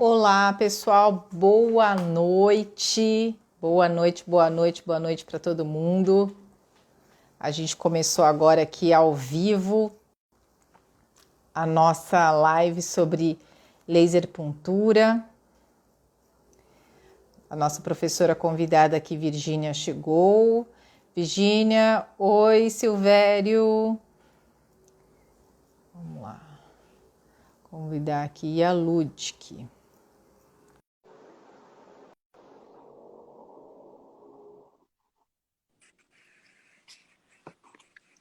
Olá, pessoal, boa noite. Boa noite, boa noite, boa noite para todo mundo. A gente começou agora aqui ao vivo a nossa live sobre laser puntura. A nossa professora convidada aqui, Virgínia, chegou. Virgínia, oi, Silvério. Vamos lá. Convidar aqui a Ludk.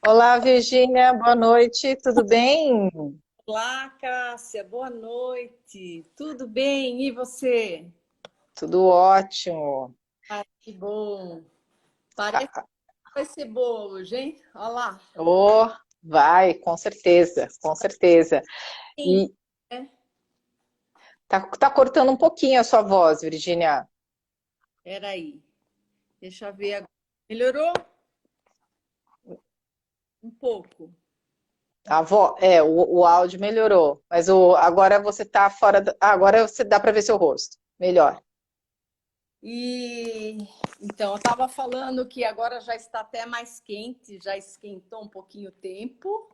Olá, Virgínia, boa noite, tudo bem? Olá, Cássia, boa noite. Tudo bem? E você? Tudo ótimo. Ai, que bom. Parece que vai ser boa hoje, hein? Olha lá. Oh, vai, com certeza, com certeza. Sim, E né? tá cortando um pouquinho a sua voz, Virgínia. Peraí, deixa eu ver agora. Melhorou? Um pouco. O áudio melhorou, mas agora você tá fora, agora você dá para ver seu rosto. Melhor. E então, eu estava falando que agora já está até mais quente, já esquentou um pouquinho o tempo,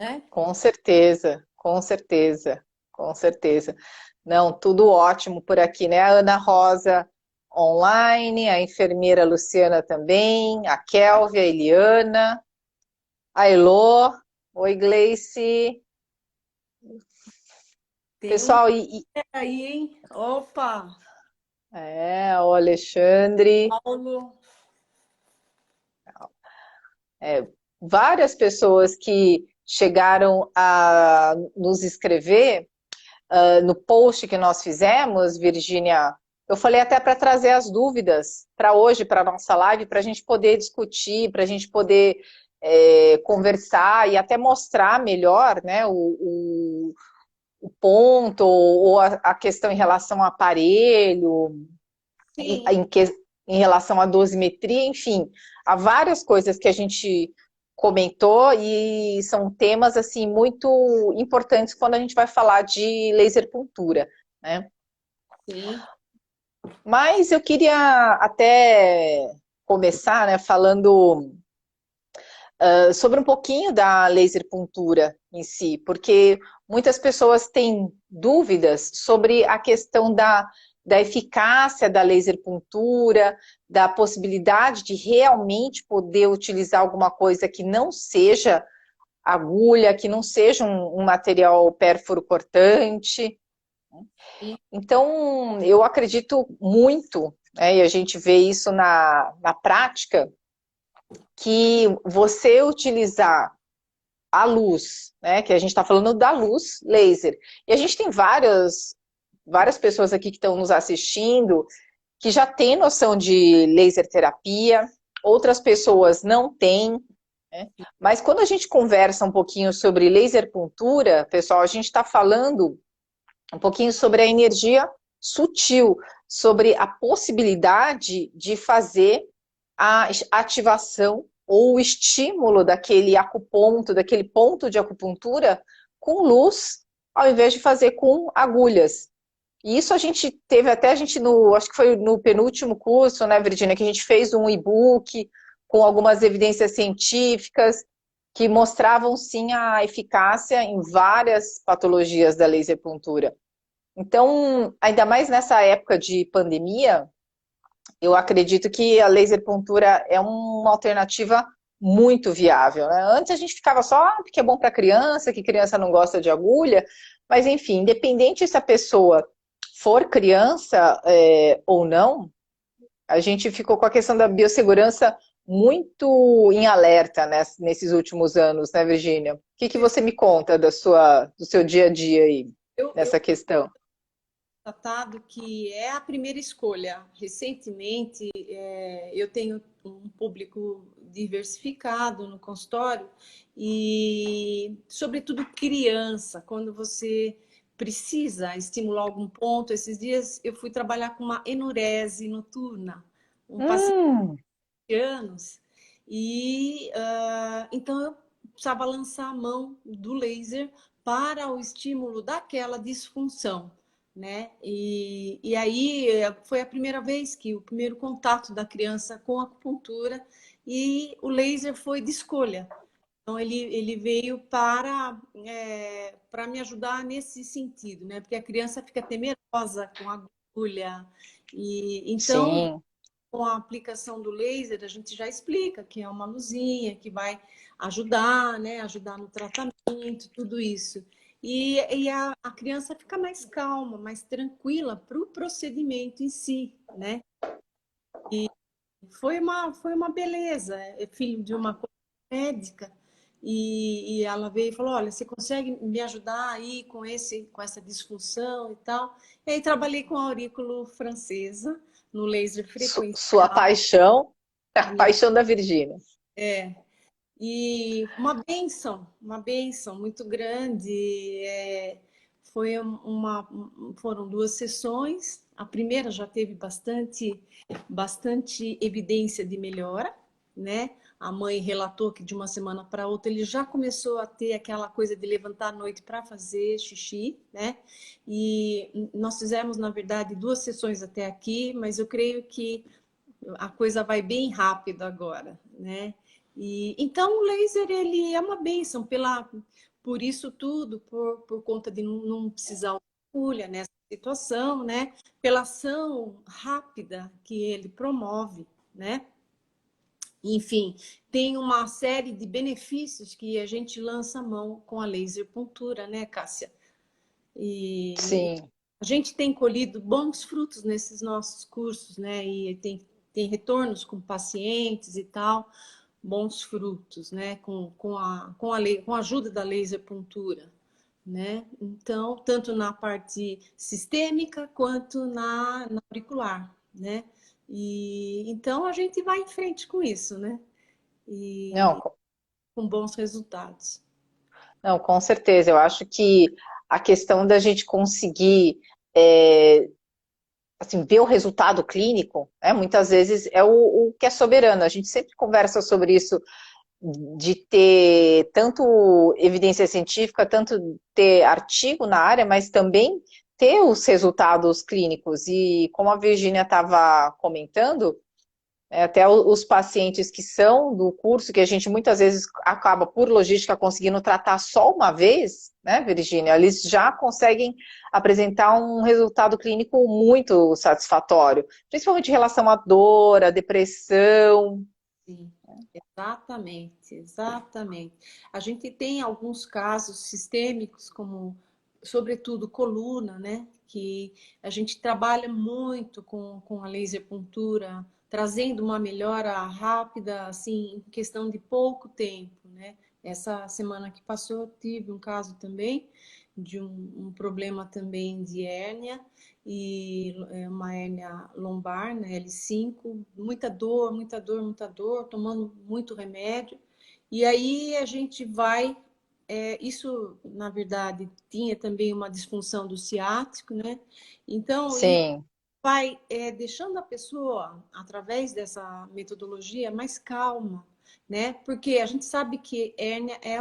né? Com certeza, com certeza, com certeza. Não, tudo ótimo por aqui, né? A Ana Rosa online, a enfermeira Luciana também, a Kélvia, a Eliana, a Elô, oi Gleice. Tem um Pessoal, aí, hein? Opa, o Alexandre, Paulo. várias pessoas que chegaram a nos escrever no post que nós fizemos, Virgínia. Eu falei até para trazer as dúvidas para hoje, para a nossa live, para a gente poder discutir, para a gente poder conversar e até mostrar melhor, né, o ponto ou a questão em relação ao aparelho, em, Sim, em, que, em relação à dosimetria, enfim, há várias coisas que a gente comentou e são temas assim muito importantes quando a gente vai falar de laser puntura, né? sim. Mas eu queria até começar, né, falando sobre um pouquinho da laser puntura em si, porque muitas pessoas têm dúvidas sobre a questão da eficácia da laser puntura, da possibilidade de realmente poder utilizar alguma coisa que não seja agulha, que não seja um material pérfuro cortante. Então, eu acredito muito, né, e a gente vê isso na prática, que você utilizar a luz, né? Que a gente está falando da luz laser. E a gente tem várias pessoas aqui que estão nos assistindo que já têm noção de laser terapia, outras pessoas não têm, né? Mas quando a gente conversa um pouquinho sobre laser puntura, pessoal, a gente está falando um pouquinho sobre a energia sutil, sobre a possibilidade de fazer a ativação ou o estímulo daquele acuponto, daquele ponto de acupuntura com luz, ao invés de fazer com agulhas. E isso a gente teve até a gente no, acho que foi no penúltimo curso, né, Virginia, que a gente fez um e-book com algumas evidências científicas que mostravam sim a eficácia em várias patologias da laser puntura. Então, ainda mais nessa época de pandemia, eu acredito que a laser puntura é uma alternativa muito viável, né? Antes a gente ficava só porque é bom para criança, que criança não gosta de agulha, mas enfim, independente se a pessoa for criança ou não, a gente ficou com a questão da biossegurança muito em alerta, né, nesses últimos anos, né, Virgínia? O que você me conta do seu dia a dia aí, Eu nessa questão? tratado que é a primeira escolha. Recentemente, eu tenho um público diversificado no consultório e, sobretudo, criança. Quando você precisa estimular algum ponto, esses dias eu fui trabalhar com uma enurese noturna, um paciente Hum, de anos, e então eu precisava lançar a mão do laser para o estímulo daquela disfunção. né? E aí foi a primeira vez que o primeiro contato da criança com a acupuntura, e o laser foi de escolha. Então ele veio para me ajudar nesse sentido, né? Porque a criança fica temerosa com a agulha. E então, Sim, com a aplicação do laser, a gente já explica que é uma luzinha que vai ajudar, né? Ajudar no tratamento, tudo isso. E a criança fica mais calma, mais tranquila para o procedimento em si, né? Foi uma beleza. É filho de uma médica, e ela veio e falou: olha, você consegue me ajudar aí com essa disfunção e tal? E aí trabalhei com a aurículo francesa, no laser sua frequencial. paixão, a Minha, paixão da Virgínia. e uma bênção muito grande. Foi foram 2 sessões. A primeira já teve bastante evidência de melhora, né? A mãe relatou que de uma semana para outra ele já começou a ter aquela coisa de levantar à noite para fazer xixi, né? E nós fizemos, na verdade, 2 sessões até aqui, mas eu creio que a coisa vai bem rápido agora, né? E então o laser ele é uma bênção por isso tudo, por conta de não precisar usar agulha nessa situação, né? Pela ação rápida que ele promove, né? Enfim, tem uma série de benefícios que a gente lança a mão com a laser puntura, né, Cássia? E Sim. a gente tem colhido bons frutos nesses nossos cursos, né? E tem retornos com pacientes e tal, bons frutos, né? Com a ajuda da laser puntura, né? Então, tanto na parte sistêmica quanto na auricular, né? E então a gente vai em frente com isso, né? Não, E com bons resultados. não, com certeza. Eu acho que a questão da gente conseguir é, assim, ver o resultado clínico, né, muitas vezes é o que é soberano. A gente sempre conversa sobre isso, de ter tanto evidência científica, tanto ter artigo na área, mas também ter os resultados clínicos. E como a Virgínia estava comentando, até os pacientes que são do curso, que a gente muitas vezes acaba, por logística, conseguindo tratar só uma vez, né, Virgínia? Eles já conseguem apresentar um resultado clínico muito satisfatório, principalmente em relação à dor, à depressão. Sim, exatamente, exatamente. A gente tem alguns casos sistêmicos, como, sobretudo, coluna, né? Que a gente trabalha muito com a laser puntura, trazendo uma melhora rápida, assim, em questão de pouco tempo, né? Essa semana que passou, eu tive um caso também de um problema também de hérnia, e uma hérnia lombar, né, L5, muita dor, muita dor, muita dor, tomando muito remédio. E aí a gente vai, isso na verdade tinha também uma disfunção do ciático, né? Então, e Sim, vai deixando a pessoa, através dessa metodologia, mais calma, né? Porque a gente sabe que hérnia é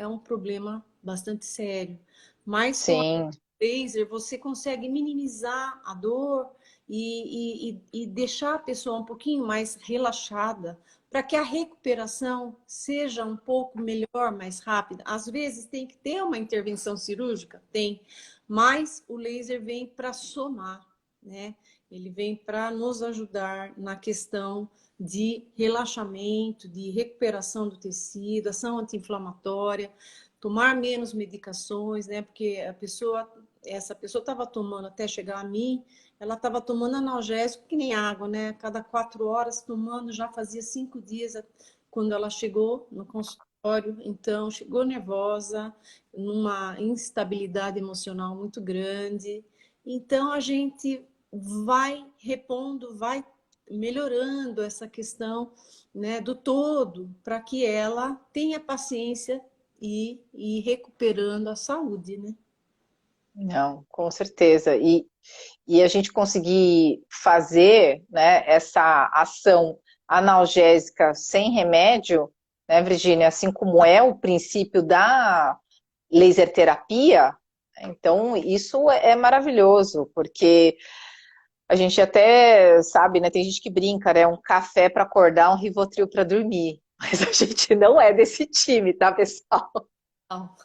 um problema bastante sério, mas com sim, laser, você consegue minimizar a dor e deixar a pessoa um pouquinho mais relaxada, para que a recuperação seja um pouco melhor, mais rápida. Às vezes tem que ter uma intervenção cirúrgica? Tem, mas o laser vem para somar, né? Ele vem para nos ajudar na questão de relaxamento, de recuperação do tecido, ação anti-inflamatória, tomar menos medicações, né? Porque essa pessoa estava tomando até chegar a mim, ela estava tomando analgésico que nem água, né? Cada 4 horas tomando, já fazia 5 dias quando ela chegou no consultório. Então, chegou nervosa, numa instabilidade emocional muito grande. Então, a gente vai repondo, vai melhorando essa questão, né, do todo, para que ela tenha paciência e recuperando a saúde, né? não, com certeza. E a gente conseguir fazer, né, essa ação analgésica sem remédio, né, Virginia, assim como é o princípio da laser terapia, Então, isso é maravilhoso, porque a gente até sabe, né? Tem gente que brinca, né? Um café para acordar, um Rivotril para dormir. Mas a gente não é desse time, tá, pessoal? Não.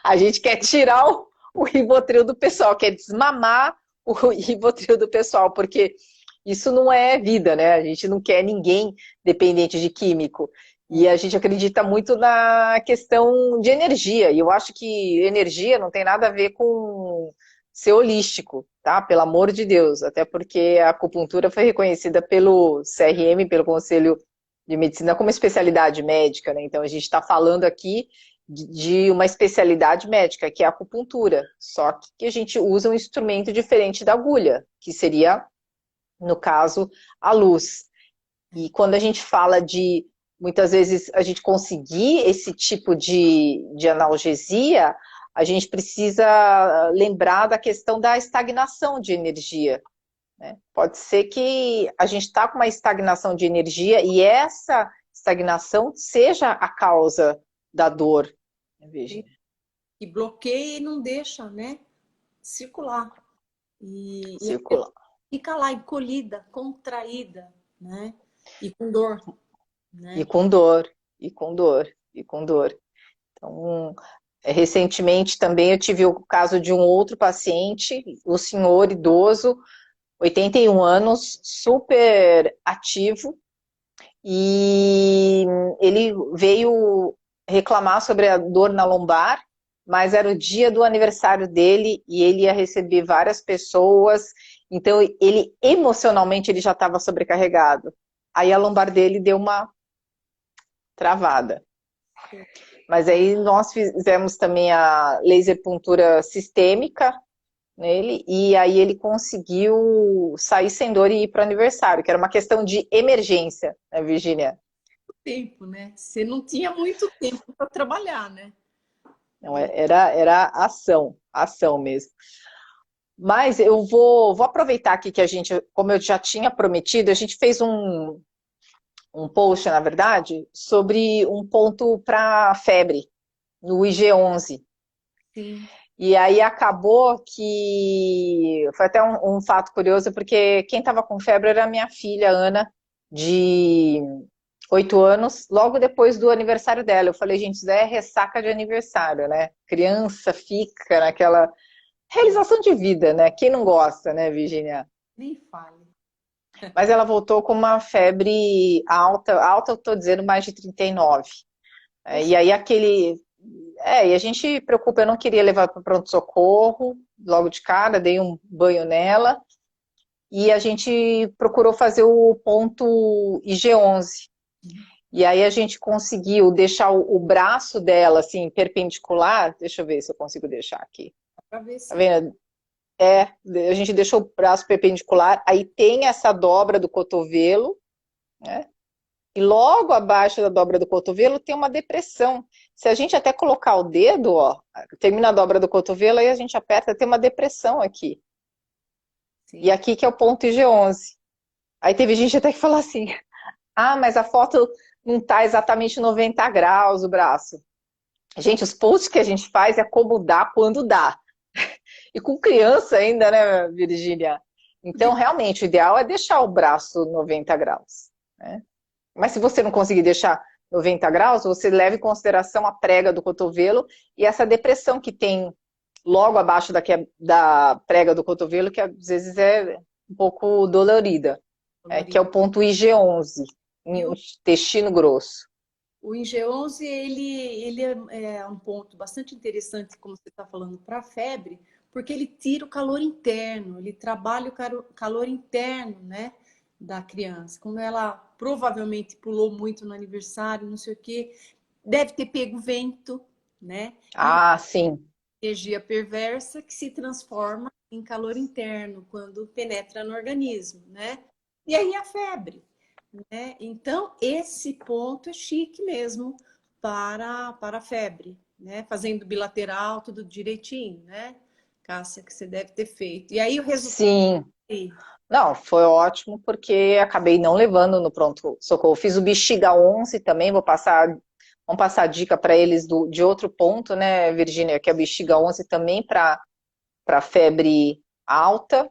A gente quer tirar o Rivotril do pessoal, quer desmamar o Rivotril do pessoal, porque isso não é vida, né? A gente não quer ninguém dependente de químico. E a gente acredita muito na questão de energia. E eu acho que energia não tem nada a ver com ser holístico, tá? Pelo amor de Deus. Até porque a acupuntura foi reconhecida pelo CRM, pelo Conselho de Medicina, como especialidade médica, né? Então a gente está falando aqui de uma especialidade médica, que é a acupuntura. Só que a gente usa um instrumento diferente da agulha, que seria, no caso, a luz. E quando a gente fala de, muitas vezes, a gente conseguir esse tipo de analgesia, a gente precisa lembrar da questão da estagnação de energia, né? Pode ser que a gente está com uma estagnação de energia e essa estagnação seja a causa da dor, né, Virginia? E bloqueia e não deixa, né, circular. E a pessoa Circular. fica lá encolhida, contraída, né? E com dor, E né? com dor, e com dor, e com dor. Então, recentemente também eu tive o caso de um outro paciente, o senhor idoso, 81 anos, super ativo, e ele veio reclamar sobre a dor na lombar, mas era o dia do aniversário dele e ele ia receber várias pessoas, então ele emocionalmente ele já estava sobrecarregado. Aí a lombar dele deu uma travada. Mas aí nós fizemos também a laser puntura sistêmica nele, e aí ele conseguiu sair sem dor e ir para o aniversário, que era uma questão de emergência, né, Virginia? Tempo, né? Você não tinha muito tempo para trabalhar, né? Não, era ação mesmo. Mas eu vou aproveitar aqui que a gente, como eu já tinha prometido, a gente fez um post, na verdade, sobre um ponto para febre, no IG-11. Sim. E aí acabou que foi até um fato curioso, porque quem estava com febre era a minha filha, Ana, de 8 anos, logo depois do aniversário dela. Eu falei, gente, isso é ressaca de aniversário, né? Criança fica naquela realização de vida, né? Quem não gosta, né, Virginia? Nem fale. Mas ela voltou com uma febre alta, alta eu tô dizendo mais de 39. Poxa, E aí e a gente preocupa, eu não queria levar para o pronto-socorro logo de cara, dei um banho nela e a gente procurou fazer o ponto IG-11. E aí a gente conseguiu deixar o braço dela assim perpendicular, deixa eu ver se eu consigo deixar aqui. para ver Tá se vendo? A gente deixou o braço perpendicular, aí tem essa dobra do cotovelo, né? E logo abaixo da dobra do cotovelo tem uma depressão. Se a gente até colocar o dedo, ó, termina a dobra do cotovelo, aí a gente aperta, tem uma depressão aqui. E sim. aqui que é o ponto IG-11. Aí teve gente até que falou assim, ah, mas a foto não tá exatamente 90 graus o braço. Gente, os posts que a gente faz é como dá, quando dá. E com criança ainda, né, Virgínia? Então, realmente, o ideal é deixar o braço 90 graus, né? Mas se você não conseguir deixar 90 graus, você leva em consideração a prega do cotovelo e essa depressão que tem logo abaixo da prega do cotovelo, que às vezes é um pouco dolorida, que é o ponto IG-11, E intestino grosso. o IG-11, ele é um ponto bastante interessante, como você está falando, para a febre, porque ele tira o calor interno, ele trabalha o calor interno, né, da criança. Como ela provavelmente pulou muito no aniversário, não sei o quê, deve ter pego vento, né? E Ah, sim. energia perversa que se transforma em calor interno quando penetra no organismo, né? E aí a febre, né? Então, esse ponto é chique mesmo para a febre, né? Fazendo bilateral, tudo direitinho, né? Cássia, que você deve ter feito. E aí o resultado Sim. aí, Não, foi ótimo porque acabei não levando no pronto-socorro. Fiz o Bexiga 11 também, vou passar Vamos passar dica para eles de outro ponto, né, Virgínia, que é a bexiga 11 também para febre alta.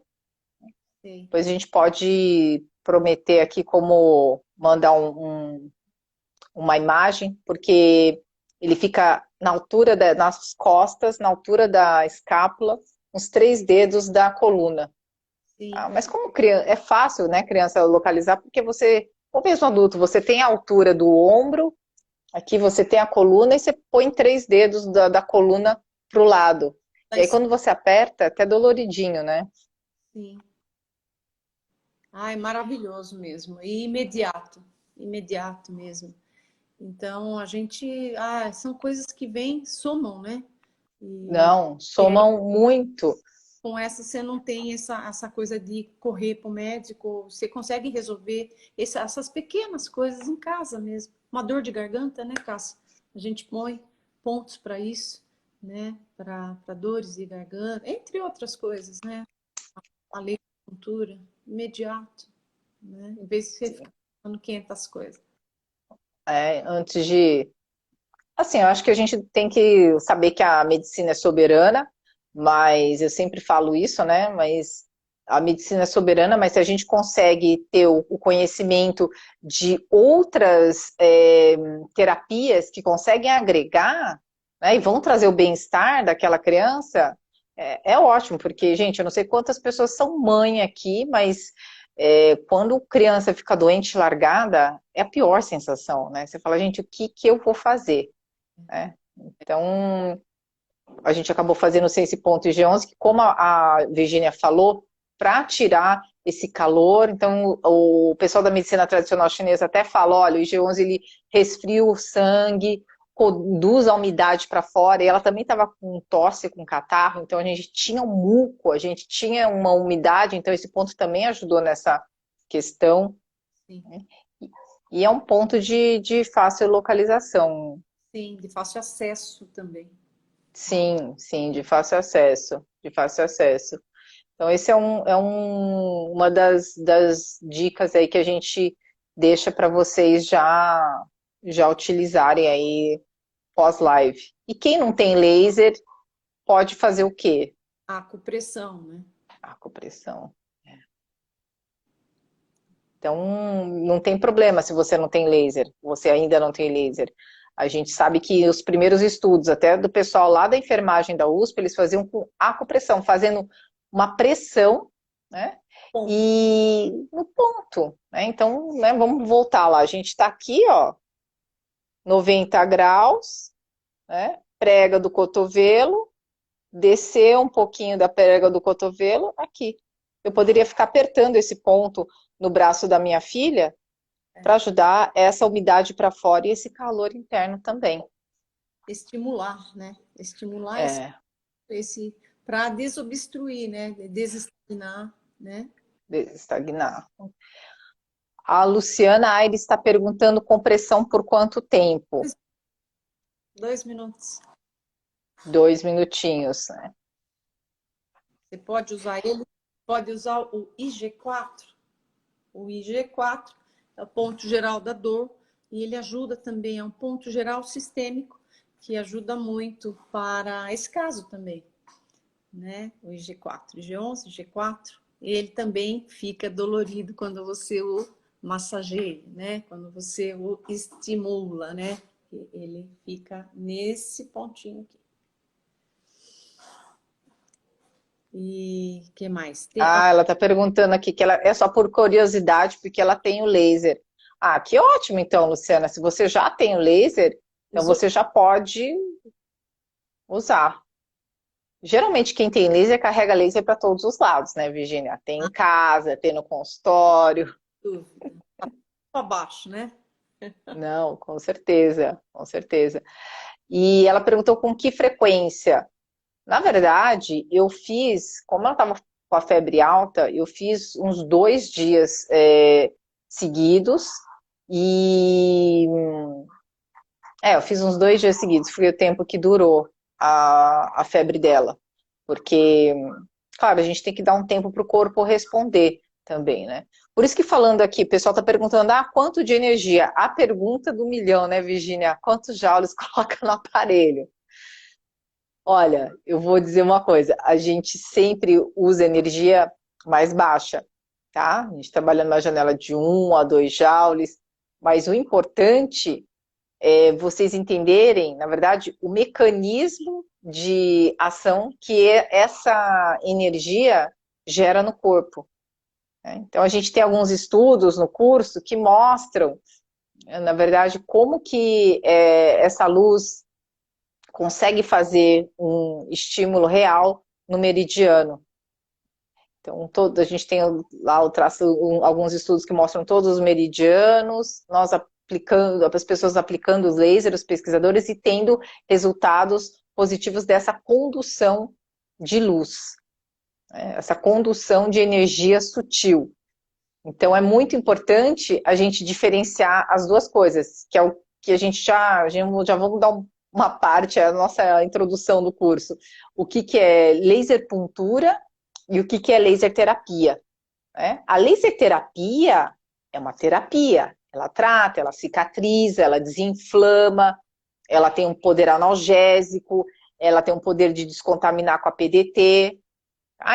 Sei. Depois a gente pode prometer aqui como mandar uma imagem, porque ele fica na altura nas costas, na altura da escápula, uns 3 dedos da coluna. Sim. Ah, mas como criança, é fácil, né, criança localizar, porque você, ou mesmo adulto, você tem a altura do ombro, aqui você tem a coluna e você põe 3 dedos da coluna pro lado. E aí quando você aperta, é até doloridinho, né? Sim. Ai, maravilhoso mesmo. E imediato mesmo. Então, a gente, são coisas que vêm, somam, né? E Não, somam muito. com essa você não tem essa coisa de correr para o médico, você consegue resolver essas pequenas coisas em casa mesmo. Uma dor de garganta, né, Cássia? A gente põe pontos para isso, né? Para dores de garganta, entre outras coisas, né? A leitura, imediato, né? Em vez de você ficar falando 500 coisas. Antes de. Assim, eu acho que a gente tem que saber que a medicina é soberana, mas eu sempre falo isso, né? Mas a medicina é soberana, mas se a gente consegue ter o conhecimento de outras terapias que conseguem agregar, né, e vão trazer o bem-estar daquela criança, é ótimo, porque, gente, eu não sei quantas pessoas são mãe aqui, mas quando criança fica doente largada, é a pior sensação, né? Você fala, gente, o que eu vou fazer? Né? Então, a gente acabou fazendo sem esse ponto IG11, que como a Virginia falou, para tirar esse calor, então o pessoal da medicina tradicional chinesa até fala, olha, o IG11 ele resfria o sangue, conduz a umidade para fora, e ela também estava com tosse, com catarro, então a gente tinha um muco, a gente tinha uma umidade, então esse ponto também ajudou nessa questão. Sim. E é um ponto de fácil localização. Sim, de fácil acesso também. Sim, sim, de fácil acesso, de fácil acesso. Então, esse uma das dicas aí que a gente deixa para vocês já utilizarem aí pós-live. E quem não tem laser pode fazer o quê? Acupressão, né? Acupressão. Então, não tem problema se você não tem laser, você ainda não tem laser. A gente sabe que os primeiros estudos, até do pessoal lá da enfermagem da USP, eles faziam com acupressão, fazendo uma pressão, né? Ponto. E no ponto, né? Então, né, vamos voltar lá. A gente está aqui, ó, 90 graus, né? Prega do cotovelo, descer um pouquinho da prega do cotovelo, aqui. Eu poderia ficar apertando esse ponto no braço da minha filha para ajudar essa umidade para fora e esse calor interno também. Estimular, né? Estimular É, esse para desobstruir, né? Desestagnar, né? estagnar. A Luciana Aires está perguntando compressão por quanto tempo? 2 minutos. 2 minutinhos, né? Você pode usar ele, pode usar o IG4. O IG4 é o ponto geral da dor e ele ajuda também, é um ponto geral sistêmico que ajuda muito para esse caso também, né? O IG4, IG11, IG4, ele também fica dolorido quando você o massageia, né? Quando você o estimula, né? Ele fica nesse pontinho aqui. E que mais? Ela está perguntando aqui que ela é só por curiosidade, porque ela tem o laser. Ah, que ótimo, então, Luciana. Se você já tem o laser, então você já pode usar. Geralmente quem tem laser carrega laser para todos os lados, né, Virginia? Tem em casa, tem no consultório. Dúvida. Para baixo, né? Não, com certeza, com certeza. E ela perguntou com que frequência. Na verdade, eu fiz, como ela estava com a febre alta, eu fiz uns 2 dias seguidos e eu fiz uns 2 dias seguidos, foi o tempo que durou a febre dela. Porque, claro, a gente tem que dar um tempo para o corpo responder. também, né? Por isso que falando aqui, o pessoal está perguntando, quanto de energia? A pergunta do milhão, né, Virginia? Quantos joules coloca no aparelho? Olha, eu vou dizer uma coisa, a gente sempre usa energia mais baixa, tá? A gente trabalha numa janela de 1 a 2 joules, mas o importante é vocês entenderem, na verdade, o mecanismo de ação que essa energia gera no corpo, né? Então, a gente tem alguns estudos no curso que mostram, na verdade, como que essa luz consegue fazer um estímulo real no meridiano. Então, a gente tem lá alguns estudos que mostram todos os meridianos, nós aplicando, as pessoas aplicando os lasers, os pesquisadores, e tendo resultados positivos dessa condução de luz, né? Essa condução de energia sutil. Então, é muito importante a gente diferenciar as duas coisas, que é o que a gente já vamos dar uma parte, a nossa introdução do curso. O que é laser puntura e o que é laser terapia, né? A laser terapia é uma terapia. Ela trata, ela cicatriza, ela desinflama, ela tem um poder analgésico, ela tem um poder de descontaminar com a PDT.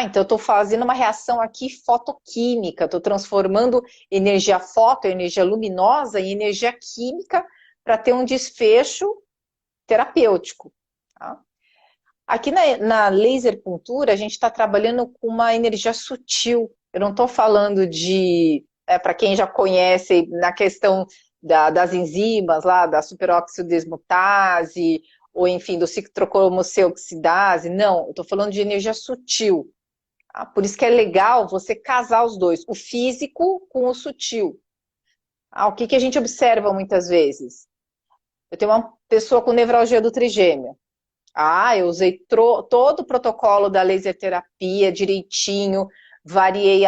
Então eu estou fazendo uma reação aqui fotoquímica, estou transformando energia energia luminosa, em energia química para ter um desfecho terapêutico. Tá? Aqui na laser puntura, a gente está trabalhando com uma energia sutil. Eu não estou falando de, para quem já conhece, na questão das enzimas, lá, da superóxido desmutase, ou enfim, do ciclocromoceoxidase. Não, eu estou falando de energia sutil. Tá? Por isso que é legal você casar os dois, o físico com o sutil. O que a gente observa muitas vezes? Eu tenho uma pessoa com nevralgia do trigêmeo. Eu usei todo o protocolo da laser terapia direitinho, variei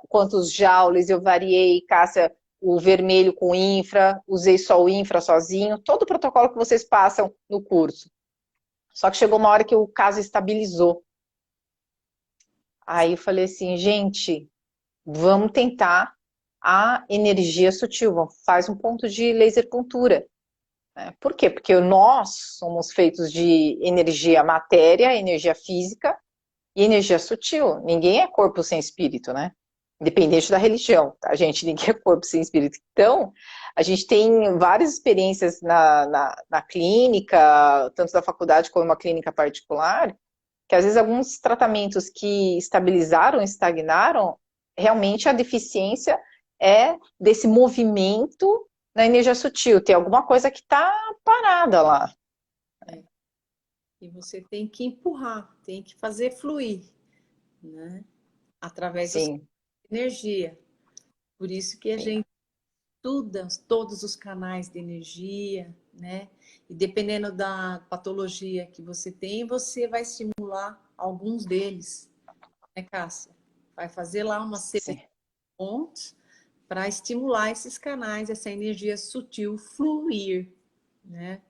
quantos joules, eu variei, Cássia, o vermelho com infra, usei só o infra sozinho, todo o protocolo que vocês passam no curso. Só que chegou uma hora que o caso estabilizou. Aí eu falei assim, gente, vamos tentar a energia sutil, faz um ponto de laser puntura. Por quê? Porque nós somos feitos de energia matéria, energia física e energia sutil. Ninguém é corpo sem espírito, né? Independente da religião, tá, gente? Ninguém é corpo sem espírito. Então, a gente tem várias experiências na clínica, tanto da faculdade como uma clínica particular, que às vezes alguns tratamentos que estabilizaram, estagnaram, realmente a deficiência é desse movimento na energia sutil, tem alguma coisa que está parada lá. E você tem que empurrar, tem que fazer fluir, né? Através da energia. Por isso que a gente estuda todos os canais de energia, né? E dependendo da patologia que você tem, você vai estimular alguns deles, né, Cássia? Vai fazer lá uma série de pontos para estimular esses canais, essa energia sutil fluir, né?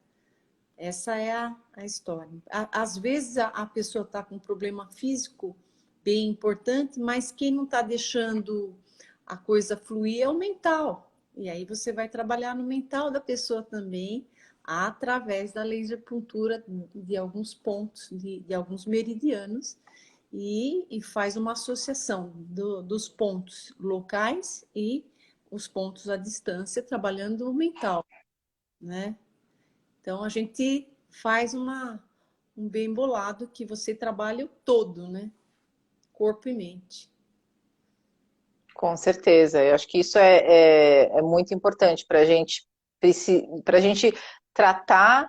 Essa é a história. Às vezes a pessoa está com um problema físico bem importante, mas quem não está deixando a coisa fluir é o mental. E aí você vai trabalhar no mental da pessoa também, através da laser puntura de alguns pontos, de alguns meridianos, e faz uma associação dos pontos locais e os pontos à distância, trabalhando o mental, né? Então, a gente faz um bem bolado que você trabalha o todo, né? Corpo e mente. Com certeza. Eu acho que isso é muito importante para a gente tratar,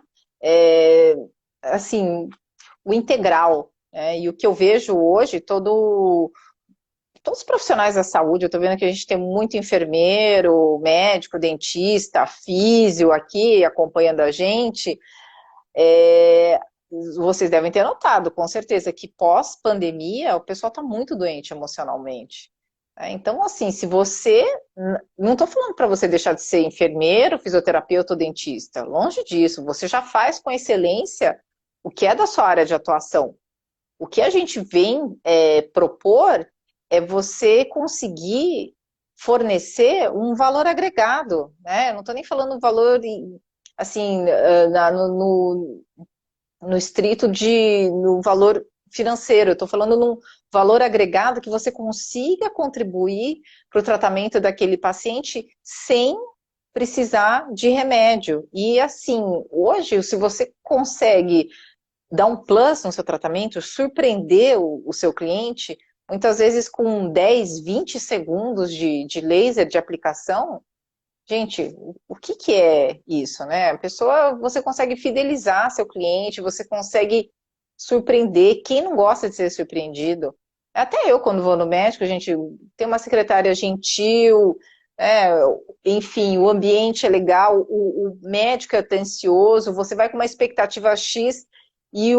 assim, o integral, né? E o que eu vejo hoje, todos os profissionais da saúde, eu estou vendo que a gente tem muito enfermeiro, médico, dentista, físio aqui acompanhando a gente. Vocês devem ter notado, com certeza, que pós-pandemia o pessoal está muito doente emocionalmente. Então, assim, se você... Não estou falando para você deixar de ser enfermeiro, fisioterapeuta ou dentista. Longe disso. Você já faz com excelência o que é da sua área de atuação. O que a gente vem propor é você conseguir fornecer um valor agregado, né? Eu não estou nem falando valor, assim, no estrito no valor financeiro, eu estou falando num valor agregado que você consiga contribuir para o tratamento daquele paciente sem precisar de remédio. E assim, hoje, se você consegue dar um plus no seu tratamento, surpreender o seu cliente, muitas vezes com 10, 20 segundos de laser de aplicação, gente, o que que é isso, né? A pessoa, você consegue fidelizar seu cliente, você consegue surpreender. Quem não gosta de ser surpreendido? Até eu, quando vou no médico, a gente tem uma secretária gentil, é, enfim, o ambiente é legal, o médico é atencioso, você vai com uma expectativa X e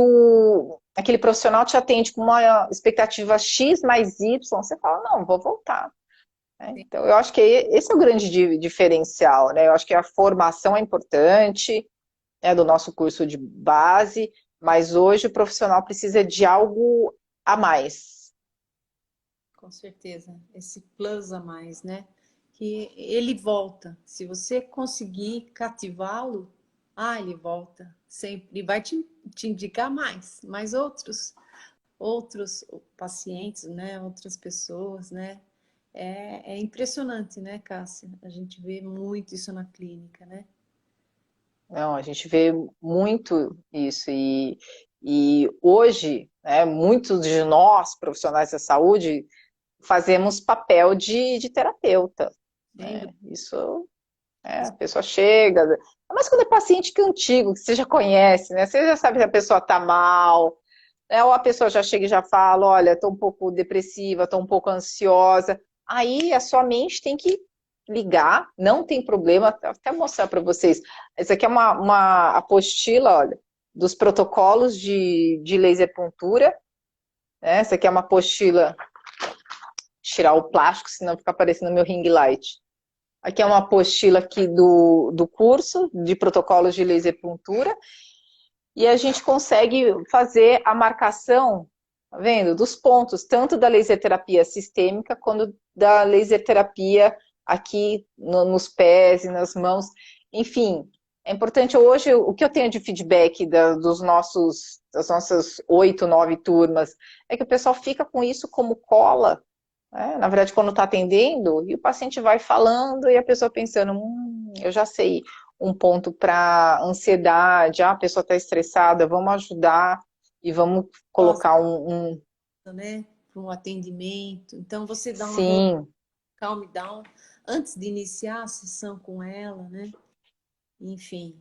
aquele profissional te atende com uma expectativa X mais Y, você fala, não, vou voltar. Então, eu acho que esse é o grande diferencial, né? Eu acho que a formação é importante, né, do nosso curso de base, mas hoje o profissional precisa de algo a mais. Com certeza, esse plus a mais, né? Que ele volta. Se você conseguir cativá-lo, ele volta sempre e vai te indicar mais outros pacientes, né? Outras pessoas, né? É impressionante, né, Cássia? A gente vê muito isso na clínica, né? Não, a gente vê muito isso e hoje, né, muitos de nós, profissionais da saúde, fazemos papel de terapeuta, Sem né? dúvida. Isso, a pessoa chega, mas quando é paciente que é antigo, que você já conhece, né? Você já sabe que a pessoa está mal, né? Ou a pessoa já chega e já fala, olha, estou um pouco depressiva, estou um pouco ansiosa. Aí a sua mente tem que ligar, não tem problema, até mostrar para vocês. Essa aqui é uma apostila, olha, dos protocolos de laser puntura, né? Essa aqui é uma apostila, tirar o plástico, senão fica aparecendo meu ring light. Aqui é uma apostila aqui do curso de protocolos de laser puntura, e a gente consegue fazer a marcação, tá vendo? Dos pontos, tanto da laser terapia sistêmica, quanto da laser terapia aqui nos pés e nas mãos. Enfim, é importante hoje, o que eu tenho de feedback das nossas 8, 9 turmas, é que o pessoal fica com isso como cola, né? Na verdade, quando está atendendo, e o paciente vai falando e a pessoa pensando, eu já sei um ponto para ansiedade, a pessoa está estressada, vamos ajudar e vamos Nossa, colocar um. né? Para um atendimento. Então, você dá uma Sim, calm down antes de iniciar a sessão com ela, né? Enfim.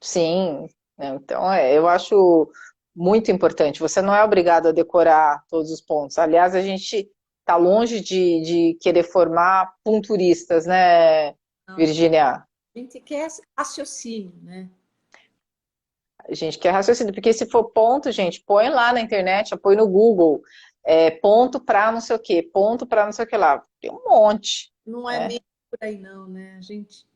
sim. Então, eu acho muito importante. Você não é obrigado a decorar todos os pontos. Aliás, a gente está longe de querer formar punturistas, né, Não, Virginia? a gente quer raciocínio, né? A gente quer raciocínio, porque se for ponto, gente, põe lá na internet, põe no Google, ponto para não sei o quê, ponto para não sei o que lá. Tem um monte, Não é né? meio por aí, não, né? A gente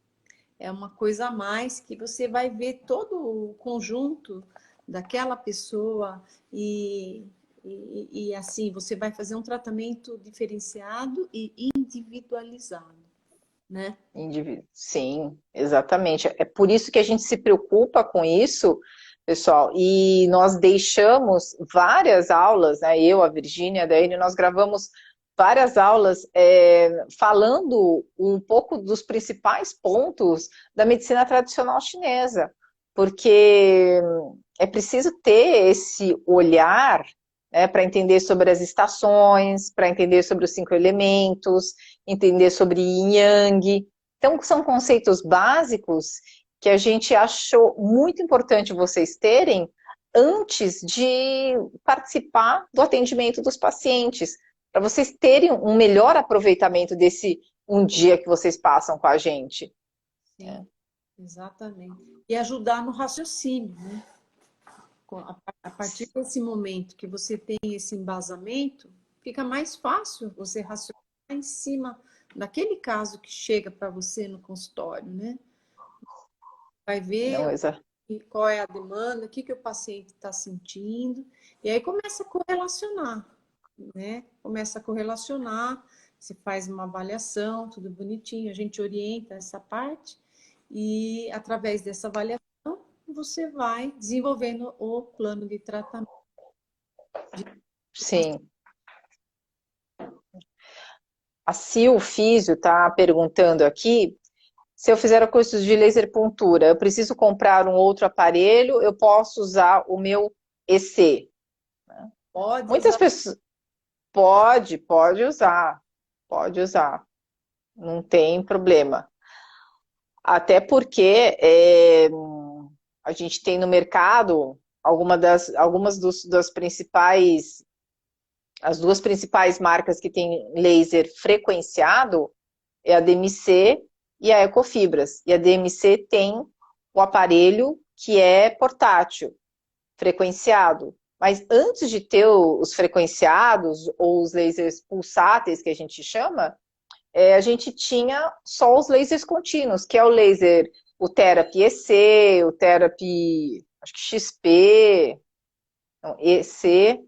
é uma coisa a mais que você vai ver todo o conjunto daquela pessoa e assim você vai fazer um tratamento diferenciado e individualizado, né? Sim, exatamente. É por isso que a gente se preocupa com isso, pessoal, e nós deixamos várias aulas, né? Eu, a Virgínia, a Daiane, nós gravamos várias aulas falando um pouco dos principais pontos da medicina tradicional chinesa, porque é preciso ter esse olhar, né, para entender sobre as estações, para entender sobre os 5 elementos, entender sobre Yin Yang. Então, são conceitos básicos que a gente achou muito importante vocês terem antes de participar do atendimento dos pacientes, para vocês terem um melhor aproveitamento desse um dia que vocês passam com a gente. Sim, exatamente. E ajudar no raciocínio, né? A partir desse momento que você tem esse embasamento, fica mais fácil você raciocinar em cima daquele caso que chega para você no consultório, né? Vai ver Não, qual é a demanda, o que o paciente está sentindo, e aí começa a correlacionar, né? Começa a correlacionar, você faz uma avaliação, tudo bonitinho, a gente orienta essa parte e através dessa avaliação você vai desenvolvendo o plano de tratamento. Sim. A Sil Físio está perguntando aqui, se eu fizer cursos de laser pontura, eu preciso comprar um outro aparelho, eu posso usar o meu EC? Pode Muitas usar. pessoas... Pode usar, não tem problema. Até porque a gente tem no mercado das principais, as duas principais marcas que tem laser frequenciado é a DMC e a Ecofibras. E a DMC tem o aparelho que é portátil, frequenciado. Mas antes de ter os frequenciados ou os lasers pulsáteis, que a gente chama, a gente tinha só os lasers contínuos, que é o laser, o Therapy EC, o Therapy, acho que XP, não, EC,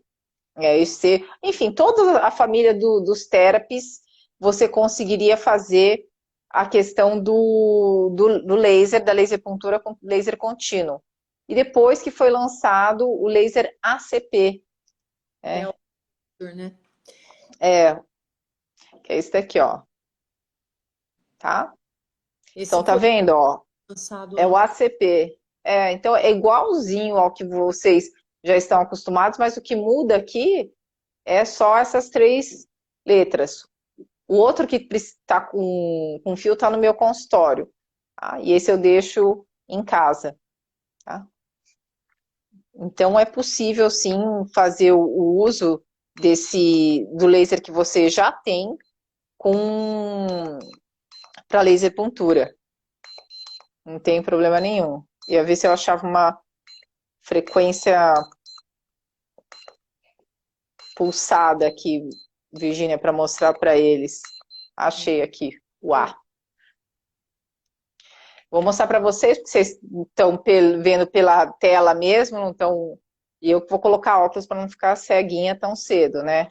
enfim, toda a família dos therapies, você conseguiria fazer a questão do laser, da laser puntura com laser contínuo. E depois que foi lançado o laser ACP. É o né? Que é esse daqui, ó. Tá? Esse Então, tá foi vendo, ó? lançado É o ano. ACP. Então, é igualzinho ao que vocês já estão acostumados, mas o que muda aqui é só essas três letras. O outro que está com fio está no meu consultório. Tá? E esse eu deixo em casa. Tá? Então, é possível, sim, fazer o uso do laser que você já tem para laser puntura. Não tem problema nenhum. Ia ver se eu achava uma frequência pulsada aqui, Virgínia, para mostrar para eles. Achei aqui o A. Vou mostrar para vocês, porque vocês estão vendo pela tela mesmo, não estão... E eu vou colocar óculos para não ficar ceguinha tão cedo, né?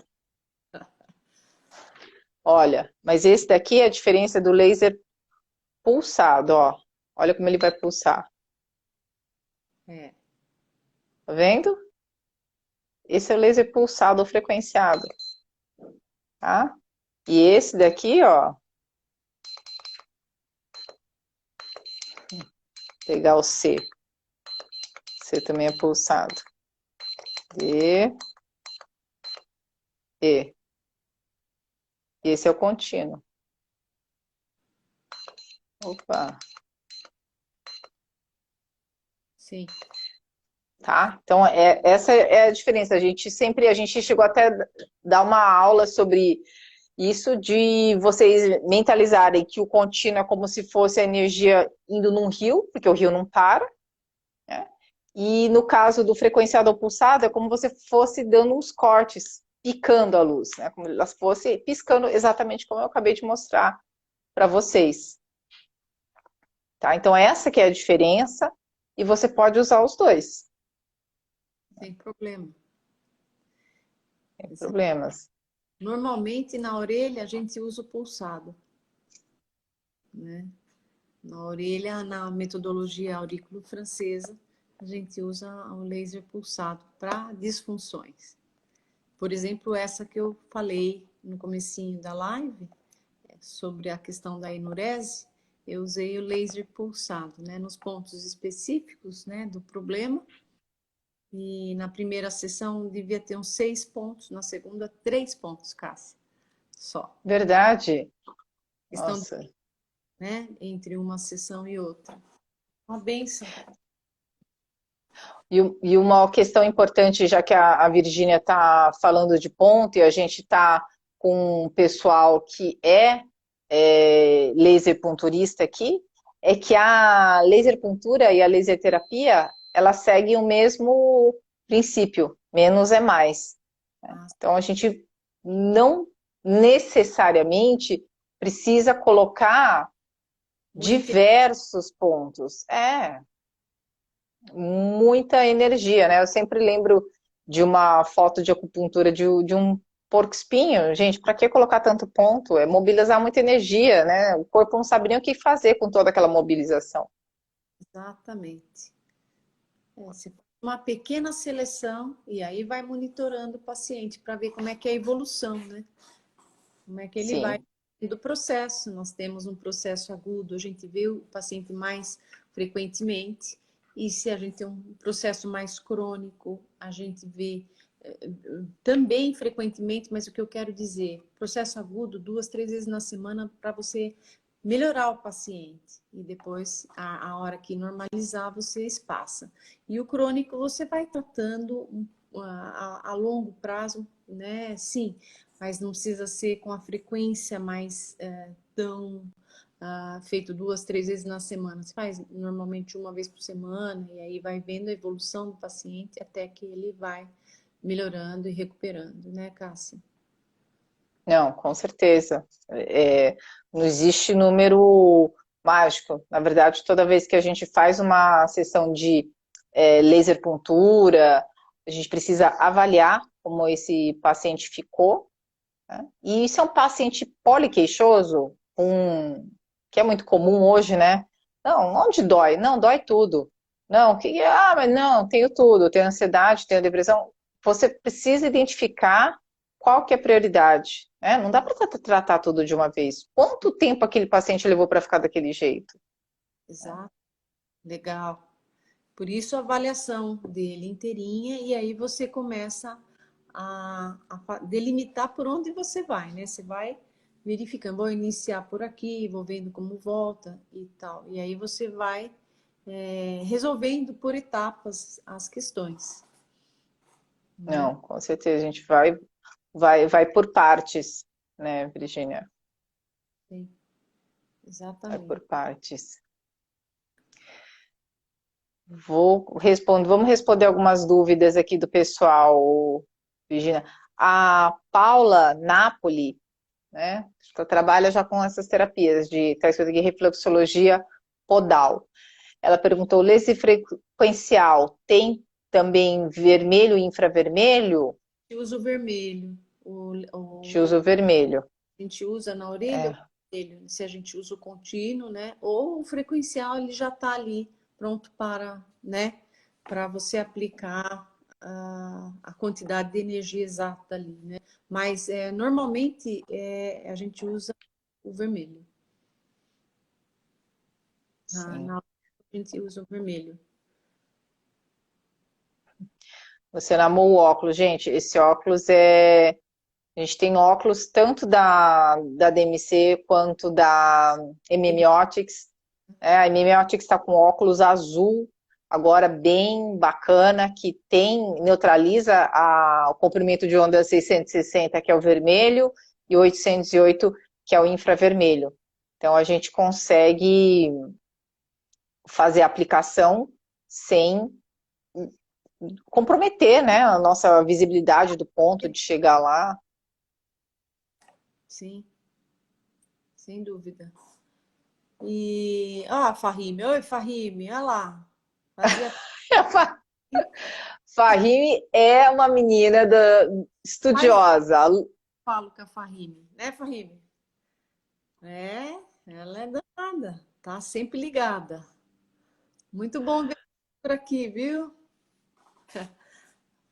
Olha, mas esse daqui é a diferença do laser pulsado, ó. Olha como ele vai pulsar. É. Tá vendo? Esse é o laser pulsado ou frequenciado, tá? E esse daqui, ó, pegar o C. C também é pulsado. D, E. E esse é o contínuo. Opa. Sim. Tá? Então, essa é a diferença. A gente chegou até a dar uma aula sobre isso, de vocês mentalizarem que o contínuo é como se fosse a energia indo num rio, porque o rio não para, né? E no caso do frequenciado ou pulsado, é como você fosse dando uns cortes, picando a luz, né? Como se elas fossem piscando exatamente como eu acabei de mostrar para vocês. Tá? Então, essa que é a diferença, e você pode usar os dois. Sem problema. Sem problemas. Normalmente, na orelha, a gente usa o pulsado, né? Na orelha, na metodologia aurículo-francesa, a gente usa o laser pulsado para disfunções. Por exemplo, essa que eu falei no comecinho da live, sobre a questão da enurese, eu usei o laser pulsado, né, nos pontos específicos, né, do problema. E na primeira sessão devia ter uns 6 pontos, na segunda 3 pontos, Cássia, só. Verdade. Questão, Nossa. né, entre uma sessão e outra. Uma benção. E uma questão importante, já que a Virgínia está falando de ponto e a gente está com um pessoal que laser punturista aqui, é que a laser puntura e a laser terapia, elas seguem o mesmo princípio, menos é mais. Então, a gente não necessariamente precisa colocar diversos pontos. Muita energia, né? Eu sempre lembro de uma foto de acupuntura de um porco-espinho, gente, para que colocar tanto ponto? É mobilizar muita energia, né? O corpo não sabe nem o que fazer com toda aquela mobilização. Exatamente. Você faz uma pequena seleção e aí vai monitorando o paciente para ver como é que é a evolução, né? Como é que ele vai Sim, do processo. Nós temos um processo agudo, a gente vê o paciente mais frequentemente, e se a gente tem um processo mais crônico, a gente vê também frequentemente, mas o que eu quero dizer, processo agudo, 2, 3 vezes na semana para você melhorar o paciente. E depois, a hora que normalizar, você espaça. E o crônico, você vai tratando a longo prazo, né? Sim, mas não precisa ser com a frequência mais tão feito 2, 3 vezes na semana. Você faz normalmente uma vez por semana e aí vai vendo a evolução do paciente até que ele vai melhorando e recuperando, né, Cássia? não, com certeza. Não existe número mágico. Na verdade, toda vez que a gente faz uma sessão de laser puntura, a gente precisa avaliar como esse paciente ficou, né? E isso é um paciente poliqueixoso, que é muito comum hoje, né? Não, onde dói? Não, dói tudo. Não, mas não, tenho tudo, tenho ansiedade, tenho depressão. Você precisa identificar qual que é a prioridade, né? Não dá para tratar tudo de uma vez. Quanto tempo aquele paciente levou para ficar daquele jeito? Exato, legal. Por isso a avaliação dele inteirinha e aí você começa a delimitar por onde você vai, né? Você vai verificando, vou iniciar por aqui, vou vendo como volta e tal. E aí você vai resolvendo por etapas as questões, né? Não, com certeza, a gente vai por partes, né, Virginia? Sim, Vai por exatamente. partes. Vamos responder algumas dúvidas aqui do pessoal, Virginia. A Paula Napoli, né, trabalha já com essas terapias tá escrito aqui, reflexologia podal. Ela perguntou, laser frequencial tem também vermelho e infravermelho? Eu uso o vermelho. A gente usa o vermelho. A gente usa na orelha o É, vermelho, se a gente usa o contínuo, né? Ou o frequencial, ele já está ali pronto para, né? Para você aplicar a quantidade de energia exata ali, né? Mas normalmente a gente usa o vermelho. sim. A gente usa o vermelho. Você namou o óculos, gente. Esse óculos é. A gente tem óculos tanto da DMC quanto da MMOtics. A MMOtics está com óculos azul, agora bem bacana, que neutraliza o comprimento de onda 660, que é o vermelho, e 808, que é o infravermelho. Então a gente consegue fazer a aplicação sem comprometer, né, a nossa visibilidade do ponto de chegar lá. Sim, sem dúvida. E, Fahime, oi Fahime, olha lá. Fazia Fahime é uma menina mais estudiosa. falo com a Fahime, né, Fahime? É, ela é danada, tá sempre ligada. Muito bom ver por aqui, viu?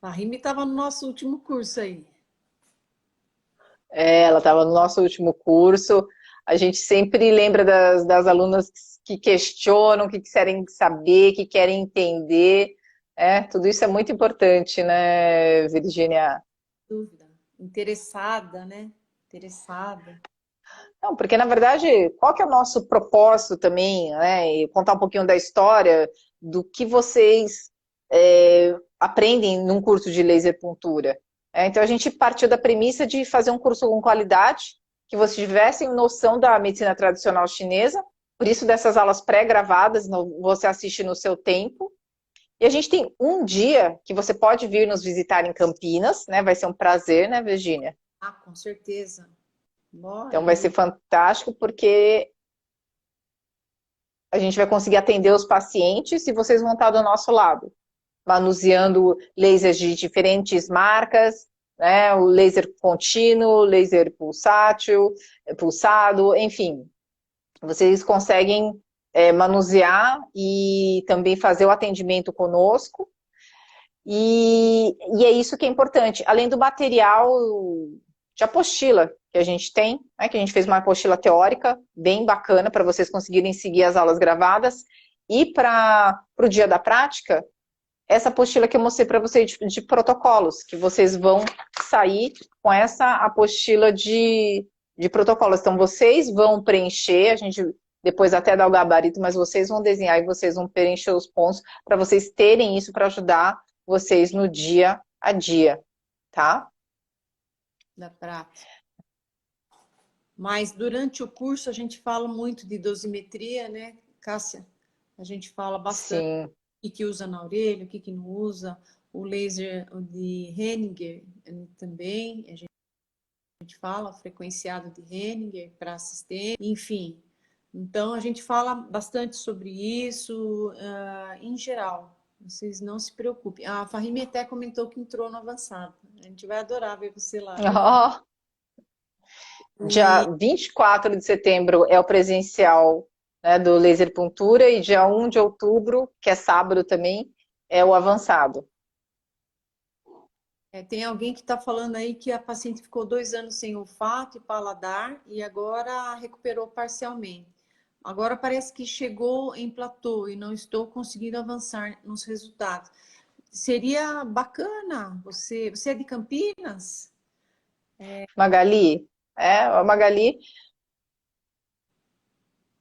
A Rime estava no nosso último curso aí. Ela estava no nosso último curso. A gente sempre lembra das alunas que questionam, que querem saber, que querem entender. Tudo isso é muito importante, né, Virginia? Dúvida. Interessada, né? Interessada. Não, porque na verdade, qual que é o nosso propósito também, né? E contar um pouquinho da história do que vocês aprendem num curso de laser puntura. Então a gente partiu da premissa de fazer um curso com qualidade, que vocês tivessem noção da medicina tradicional chinesa, por isso dessas aulas pré-gravadas, você assiste no seu tempo. E a gente tem um dia que você pode vir nos visitar em Campinas, né? Vai ser um prazer, né, Virginia? Ah, com certeza. Então Bora. vai ser fantástico porque a gente vai conseguir atender os pacientes e vocês vão estar do nosso lado, manuseando lasers de diferentes marcas, né? O laser contínuo, laser pulsátil, pulsado, enfim. Vocês conseguem manusear e também fazer o atendimento conosco. E é isso que é importante. Além do material de apostila que a gente tem, né, que a gente fez uma apostila teórica bem bacana para vocês conseguirem seguir as aulas gravadas. E para o dia da prática, essa apostila que eu mostrei para vocês de protocolos, que vocês vão sair com essa apostila de protocolos. Então, vocês vão preencher, a gente depois até dá o gabarito, mas vocês vão desenhar e vocês vão preencher os pontos para vocês terem isso para ajudar vocês no dia a dia, tá? Da prática. Mas durante o curso a gente fala muito de dosimetria, né, Cássia? A gente fala bastante Sim. o que usa na orelha, o que não usa. O laser de Henninger também, a gente fala frequenciado de Henninger para assistente, enfim. Então, a gente fala bastante sobre isso em geral. Vocês não se preocupem. A Fahime até comentou que entrou no avançado. A gente vai adorar ver você lá. Oh. Dia 24 de setembro é o presencial, né, do laser puntura e dia 1 de outubro, que é sábado também, é o avançado. Tem alguém que está falando aí que a paciente ficou 2 anos sem olfato e paladar e agora recuperou parcialmente. Agora parece que chegou em platô e não estou conseguindo avançar nos resultados. Seria bacana, você é de Campinas? Magali, a Magali,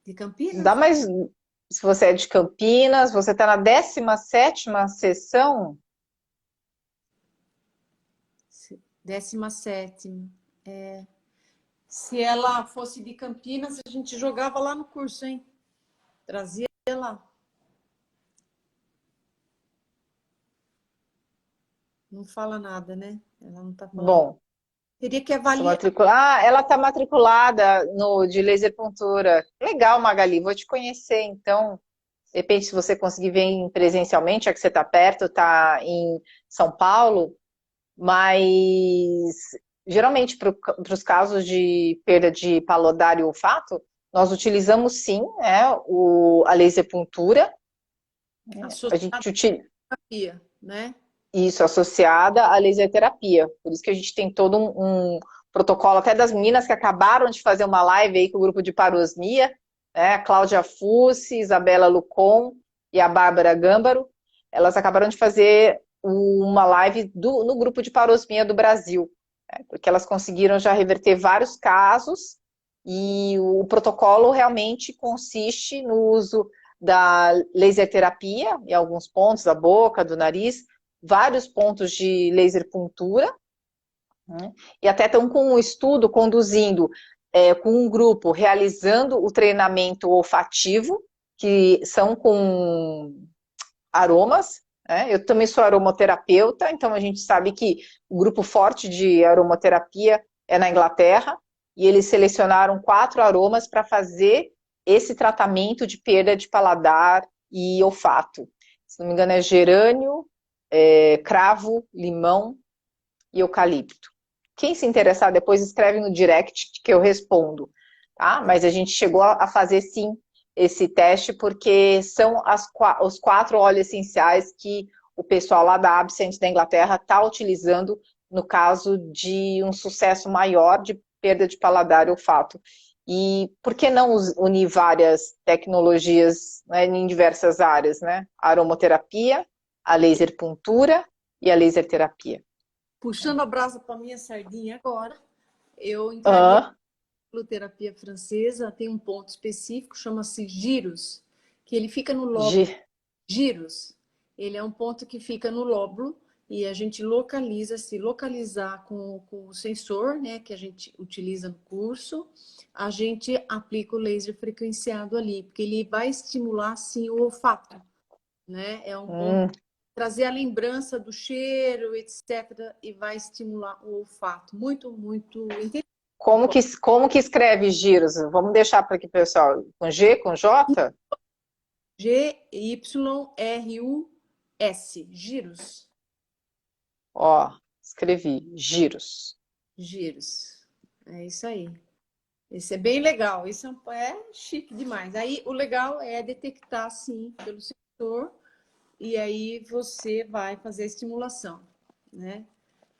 De Campinas? dá mais, se você é de Campinas, você está na 17ª sessão? 17ª. Se ela fosse de Campinas, a gente jogava lá no curso, hein? Trazia lá. Não fala nada, né? Ela não tá falando. Bom, Teria que avaliar. ela está matriculada no de laser puntura. Legal, Magali, vou te conhecer, então. De repente, se você conseguir vir presencialmente, já que você está perto, está em São Paulo, mas geralmente para os casos de perda de paladar e olfato, nós utilizamos sim, a laser puntura. A gente utiliza Terapia, né? isso associada à laser terapia. Por isso que a gente tem todo um protocolo, até das meninas que acabaram de fazer uma live aí com o grupo de parosmia, né? A Cláudia Fussi, Isabela Lucon e a Bárbara Gâmbaro. Elas acabaram de fazer uma live no grupo de parosmia do Brasil, né? Porque elas conseguiram já reverter vários casos e o protocolo realmente consiste no uso da laser terapia em alguns pontos da boca, do nariz, vários pontos de laser puntura, né? E até estão com um estudo conduzindo com um grupo realizando o treinamento olfativo, que são com aromas, né? Eu também sou aromaterapeuta, então a gente sabe que o grupo forte de aromaterapia é na Inglaterra, e eles selecionaram 4 aromas para fazer esse tratamento de perda de paladar e olfato. Se não me engano é gerânio, cravo, limão e eucalipto. Quem se interessar depois escreve no direct que eu respondo, tá? Mas a gente chegou a fazer sim esse teste porque são os 4 óleos essenciais que o pessoal lá da Absent da Inglaterra está utilizando no caso de um sucesso maior de perda de paladar e olfato. E por que não unir várias tecnologias, né, em diversas áreas, né? A aromaterapia, a laser puntura e a laser terapia. Puxando a brasa para minha sardinha agora, eu entraria na terapia francesa, tem um ponto específico, chama-se giros, que ele fica no lóbulo. Giros, ele é um ponto que fica no lóbulo e a gente localiza, se localizar com o sensor, né, que a gente utiliza no curso, a gente aplica o laser frequenciado ali, porque ele vai estimular, sim, o olfato, né? É um ponto trazer a lembrança do cheiro, etc., e vai estimular o olfato. Muito, muito interessante. Como que escreve giros? Vamos deixar para aqui, pessoal. Com G, com J? G-Y-R-U-S. Giros. Ó, Escrevi, giros. Giros. É isso aí. Esse é bem legal. Isso é chique demais. Aí o legal é detectar, sim, pelo sensor, e aí você vai fazer a estimulação, né?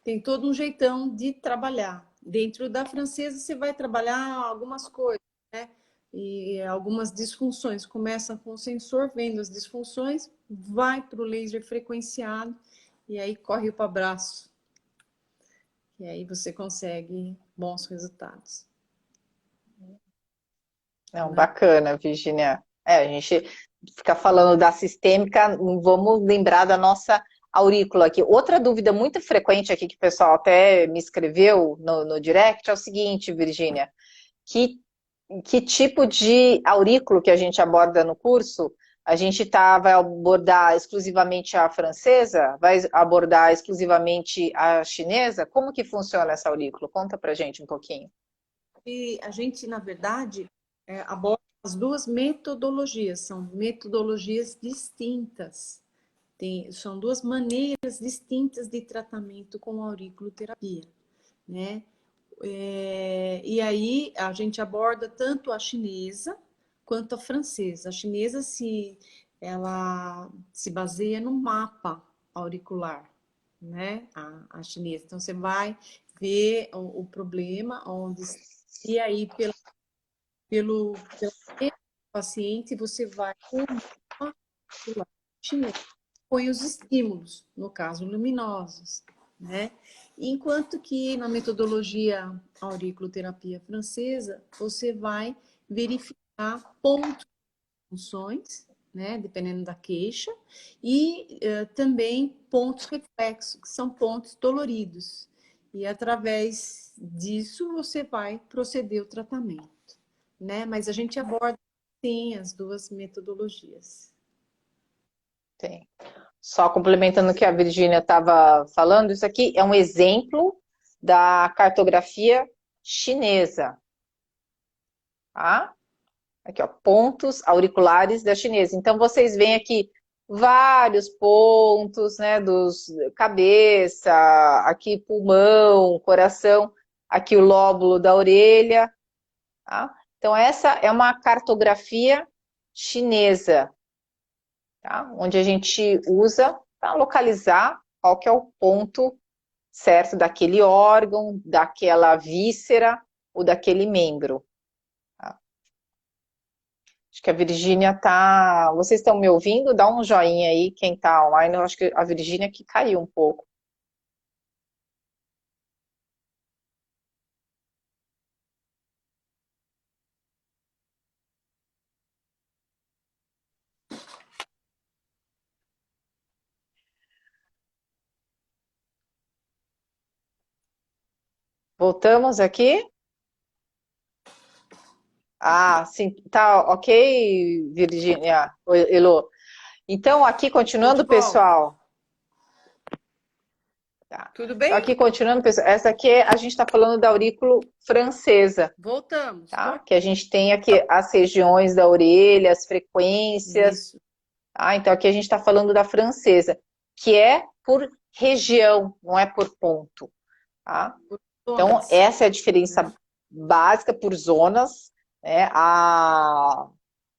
Tem todo um jeitão de trabalhar. Dentro da francesa, você vai trabalhar algumas coisas, né? E algumas disfunções. Começa com o sensor, vendo as disfunções, vai para o laser frequenciado e aí corre para o abraço. E aí você consegue bons resultados. Não, Né? bacana, Virginia. A gente fica falando da sistêmica, vamos lembrar da nossa aurícula aqui. Outra dúvida muito frequente aqui que o pessoal até me escreveu no direct é o seguinte, Virginia, que tipo de aurículo que a gente aborda no curso? A gente vai abordar exclusivamente a francesa? Vai abordar exclusivamente a chinesa? Como que funciona essa aurícula? Conta pra gente um pouquinho. E a gente, na verdade, aborda as duas metodologias, são metodologias distintas. São duas maneiras distintas de tratamento com auriculoterapia, né? E aí a gente aborda tanto a chinesa quanto a francesa. A chinesa ela se baseia no mapa auricular, né? A chinesa. Então você vai ver o problema onde e aí pelo paciente você vai com o mapa auricular chinês, põe os estímulos, no caso luminosos, né? Enquanto que na metodologia auriculoterapia francesa, você vai verificar pontos de funções, né, dependendo da queixa, e também pontos reflexos, que são pontos doloridos. E através disso você vai proceder o tratamento, né? Mas a gente aborda sim as duas metodologias. Tem. Só complementando o que a Virgínia estava falando, isso aqui é um exemplo da cartografia chinesa. Tá? Aqui, ó, pontos auriculares da chinesa. Então, vocês veem aqui vários pontos, né, dos cabeça, aqui pulmão, coração, aqui o lóbulo da orelha, tá? Então, essa é uma cartografia chinesa, tá? Onde a gente usa para localizar qual que é o ponto certo daquele órgão, daquela víscera ou daquele membro. Tá? Acho que a Virgínia tá. Vocês estão me ouvindo? Dá um joinha aí, quem tá online. Eu acho que a Virgínia que caiu um pouco. Voltamos aqui? Ah, sim, tá ok, Virgínia, Elô. Então, aqui Tô de continuando, volta. pessoal. Tá. Tudo Então, bem? aqui continuando, pessoal. Essa aqui a gente está falando da aurícula francesa. Voltamos. Tá? Que a gente tem aqui as regiões da orelha, as frequências. Isso. Tá? Então aqui a gente está falando da francesa, que é por região, não é por ponto. Tá? Então Zonas. essa é a diferença básica por zonas. Né? A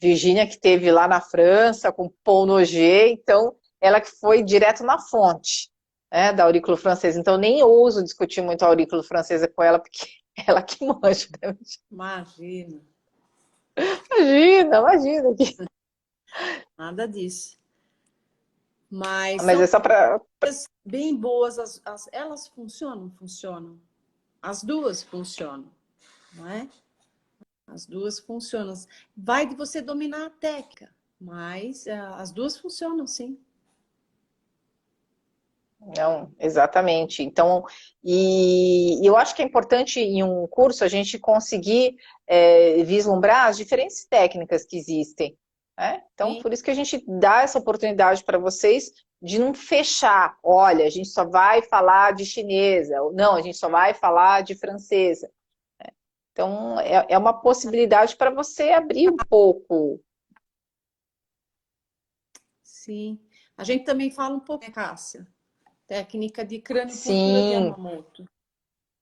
Virgínia que teve lá na França com Paul Noguer, então ela que foi direto na fonte, né, da aurícula francesa. Então nem ouso discutir muito a aurícula francesa com ela, porque ela que manja. Né? Imagina. Imagina, imagina. Nada disso. Mas Mas são é só para. coisas bem boas. Elas funcionam? Funcionam. As duas funcionam, não é? As duas funcionam. Vai de você dominar a técnica, mas as duas funcionam, sim. Não, exatamente. Então, e eu acho que é importante em um curso a gente conseguir vislumbrar as diferentes técnicas que existem. Né? Então, Sim. por isso que a gente dá essa oportunidade para vocês de não fechar. Olha, a gente só vai falar de chinesa, ou não, a gente só vai falar de francesa. Então, é uma possibilidade para você abrir um pouco. Sim. A gente também fala um pouco, né, Cássia? técnica de crâniopuntura de Sim, Yamamoto,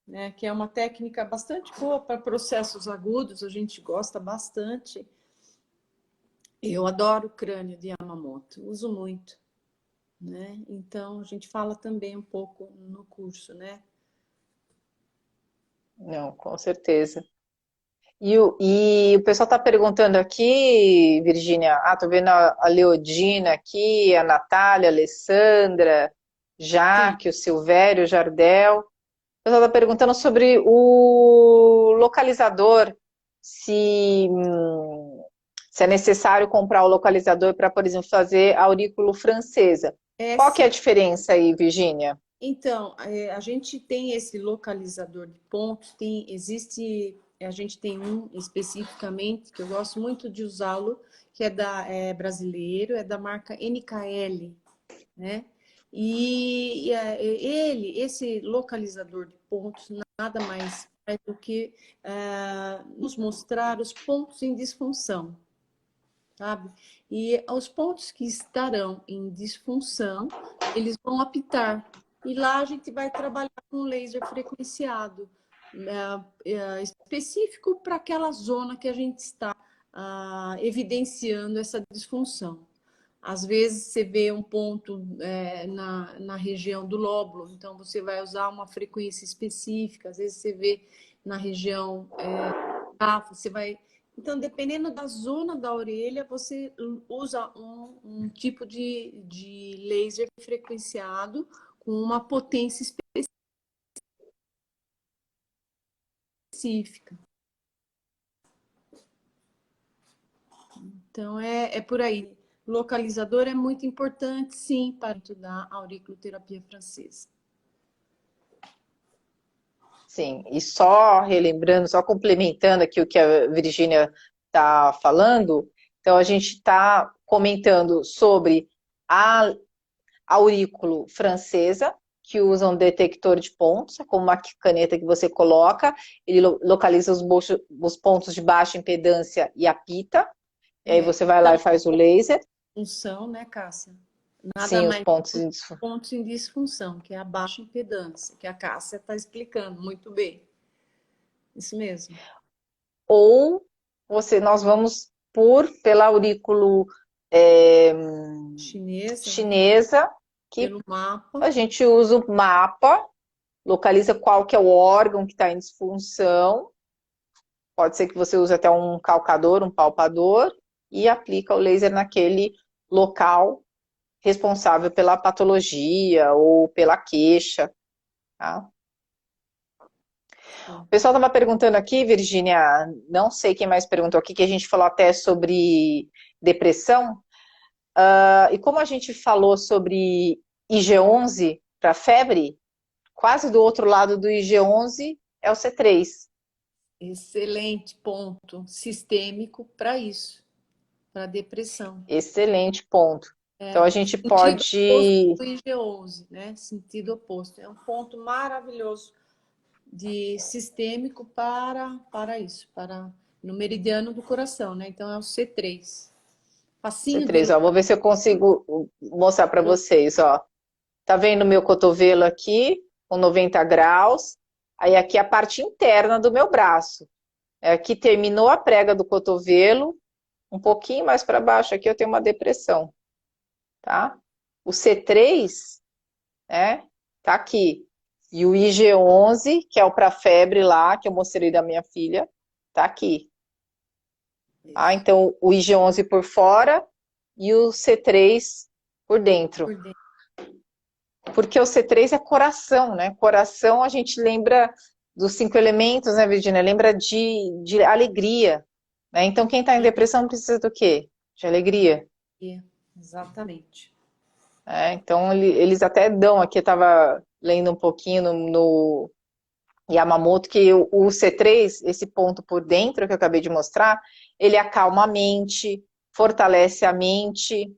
né? Que é uma técnica bastante boa para processos agudos, a gente gosta bastante. Eu adoro o crânio de Yamamoto, uso muito, né? Então, a gente fala também um pouco no curso, né? não, com certeza. E o pessoal está perguntando aqui, Virgínia, tô vendo a Leodina aqui, a Natália, a Alessandra, Sim. Jaque, o Silvério, o Jardel. O pessoal está perguntando sobre o localizador, se, se é necessário comprar o localizador para, por exemplo, fazer aurículo francesa. É, Qual que é sim. a diferença aí, Virgínia? Então, a gente tem esse localizador de pontos, a gente tem um especificamente que eu gosto muito de usá-lo, que é brasileiro, é da marca NKL, né? Esse localizador de pontos, nada mais é do que nos mostrar os pontos em disfunção, sabe? E os pontos que estarão em disfunção, eles vão apitar. E lá a gente vai trabalhar com laser frequenciado, específico para aquela zona que a gente está evidenciando essa disfunção. Às vezes você vê um ponto na região do lóbulo, então você vai usar uma frequência específica. Às vezes você vê na região você vai. Então, dependendo da zona da orelha, você usa um tipo de laser frequenciado com uma potência específica. Então, é por aí. Localizador é muito importante, sim, para estudar a auriculoterapia francesa. Sim, e só relembrando, só complementando aqui o que a Virgínia está falando, então a gente está comentando sobre a aurículo francesa, que usa um detector de pontos, é como uma caneta que você coloca, ele localiza os pontos de baixa impedância e apita, e aí você vai lá e Então, faz o laser. função, né, Cássia? Nada Sim, os mais pontos. pontos em disfunção, que é a baixa impedância, que a Cássia está explicando muito bem. Isso mesmo. Ou nós vamos pela aurículo Chinesa, né? chinesa, que Pelo mapa. a gente usa o mapa, localiza qual que é o órgão que está em disfunção. Pode ser que você use até um calcador, um palpador, e aplica o laser naquele local responsável pela patologia ou pela queixa. Tá? O pessoal estava perguntando aqui, Virgínia, não sei quem mais perguntou aqui, que a gente falou até sobre depressão. E como a gente falou sobre IG11 para febre, quase do outro lado do IG11 é o C3. Excelente ponto sistêmico para isso, para depressão. Excelente ponto. Então a gente Sentido oposto pode. do IG11, né? Sentido oposto. É um ponto maravilhoso de sistêmico para isso, para no meridiano do coração, né? Então é o C3. Facinho de C3, ó, vou ver se eu consigo mostrar para vocês, ó. Tá vendo o meu cotovelo aqui, com 90 graus? Aí aqui a parte interna do meu braço. Aqui terminou a prega do cotovelo, um pouquinho mais para baixo aqui eu tenho uma depressão, tá? O C3, né, tá aqui. E o IG11, que é o para febre lá, que eu mostrei da minha filha, tá aqui. isso. Então o IG11 por fora e o C3 por dentro. Por dentro. Porque o C3 é coração, né? Coração a gente lembra dos 5 elementos, né, Virginia? Lembra de alegria, né? Então quem está em depressão precisa do quê? De alegria. Exatamente. Então eles até dão aqui, eu estava lendo um pouquinho no Yamamoto, que o C3, esse ponto por dentro que eu acabei de mostrar, ele acalma a mente, fortalece a mente,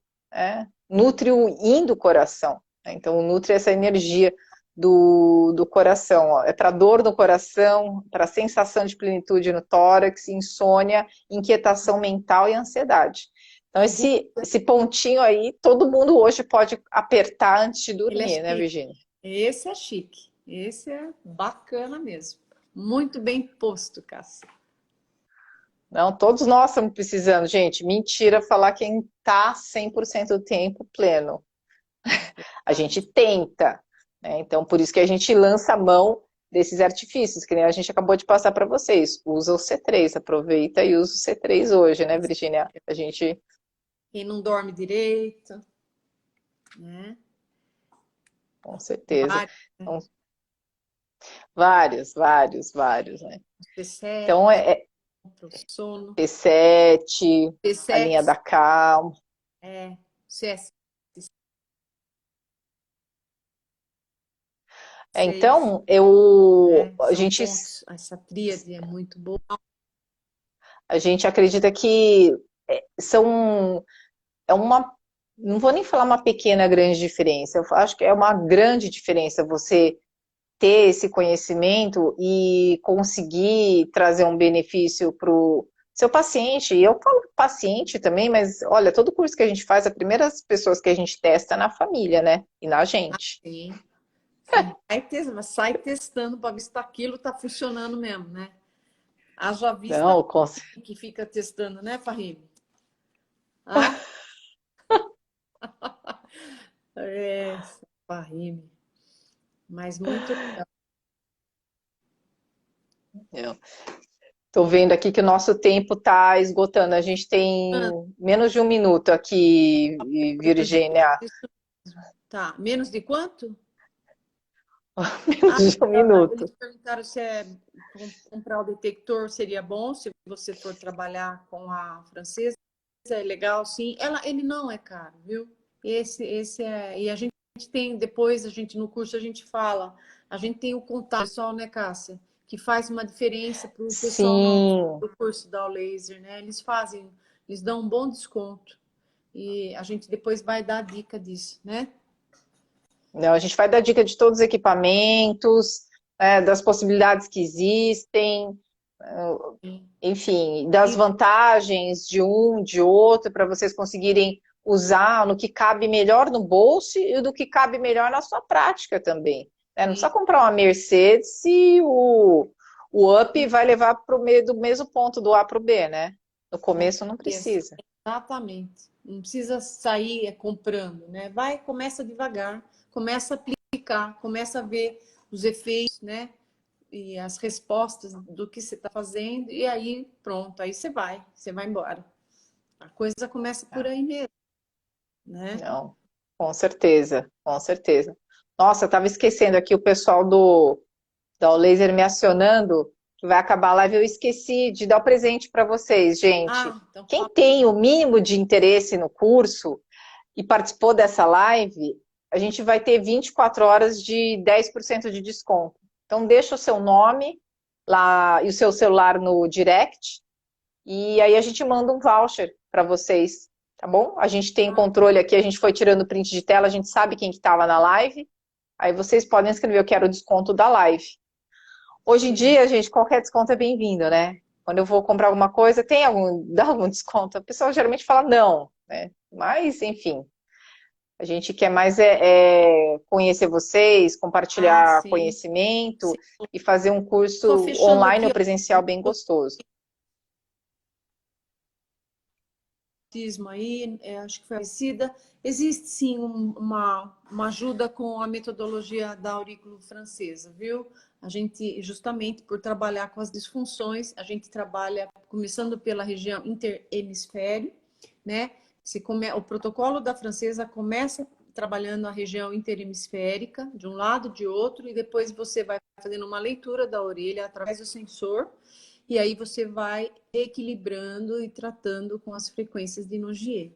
nutre o yin do coração. Então, nutre essa energia do coração. Ó. É para dor no coração, para sensação de plenitude no tórax, insônia, inquietação mental e ansiedade. Então, esse pontinho aí, todo mundo hoje pode apertar antes de Ele é dormir, né, chique. Virginia? Esse é chique. Esse é bacana mesmo. Muito bem posto, Cássia. Não, todos nós estamos precisando, gente. Mentira falar quem está 100% do tempo pleno. A gente tenta, né? Então, por isso que a gente lança a mão desses artifícios, que nem a gente acabou de passar para vocês. Usa o C3, aproveita e usa o C3 hoje, né, Virginia? A gente... Quem não dorme direito, né? Com certeza. Vários, né? Então, vários, né? P7, Então, é para o sono. P7, a linha P7, da calma. CS6. Então, a São gente, pontos, essa tríade é muito boa. a gente acredita que é uma, não vou nem falar uma pequena grande diferença, eu acho que é uma grande diferença você ter esse conhecimento e conseguir trazer um benefício para o seu paciente. E eu falo paciente também, mas olha, todo curso que a gente faz, as primeiras pessoas que a gente testa é na família, né? E na gente. Sim. Sai testando para ver se aquilo está funcionando mesmo, né? Haja vista Não, que fica testando, né, Farrime? Ah? Farrime. Mas muito legal. estou vendo aqui que o nosso tempo está esgotando. A gente tem menos de um minuto aqui, Virgínia. Tá, menos de quanto? Menos de um minuto. Eles perguntaram se comprar o detector seria bom, se você for trabalhar com a francesa. É legal, sim. Ele não é caro, viu? Esse é. E a gente tem, depois, no curso, a gente fala. A gente tem o contato pessoal, né, Cássia? Que faz uma diferença para o pessoal Sim. do curso da Laser, né? Eles dão um bom desconto. E a gente depois vai dar a dica disso, né? Não, a gente vai dar dica de todos os equipamentos, das possibilidades que existem, enfim, das vantagens de um, de outro, para vocês conseguirem usar no que cabe melhor no bolso e do que cabe melhor na sua prática também. Não precisa comprar uma Mercedes e o up vai levar para o meio do mesmo ponto do A para o B, né? No começo não precisa. Exatamente. Não precisa sair comprando, né? Começa devagar, começa a aplicar, começa a ver os efeitos, né? E as respostas do que você está fazendo, e aí pronto, aí você vai embora. A coisa começa por aí mesmo, né? Não, com certeza, com certeza. Nossa, eu estava esquecendo aqui o pessoal da Laser me acionando, que vai acabar a live, eu esqueci de dar o presente para vocês, gente. Então Quem fala. tem o mínimo de interesse no curso e participou dessa live, a gente vai ter 24 horas de 10% de desconto. Então, deixa o seu nome lá e o seu celular no direct, e aí a gente manda um voucher para vocês, tá bom? A gente tem controle aqui, a gente foi tirando print de tela, a gente sabe quem que estava na live, aí vocês podem escrever, eu quero o desconto da live. Hoje em dia, gente, qualquer desconto é bem-vindo, né? Quando eu vou comprar alguma coisa, dá algum desconto? A pessoa geralmente fala não, né? Mas, enfim, a gente quer mais conhecer vocês, compartilhar conhecimento Sim. e fazer um curso Só fechando online aqui, ou presencial bem gostoso. aí, acho que foi parecida. Existe sim uma ajuda com a metodologia da aurículo francesa, viu? A gente, justamente por trabalhar com as disfunções, a gente trabalha começando pela região interhemisfério, né? O protocolo da francesa começa trabalhando a região interhemisférica, de um lado, de outro, e depois você vai fazendo uma leitura da orelha através do sensor, e aí você vai equilibrando e tratando com as frequências de Nogier.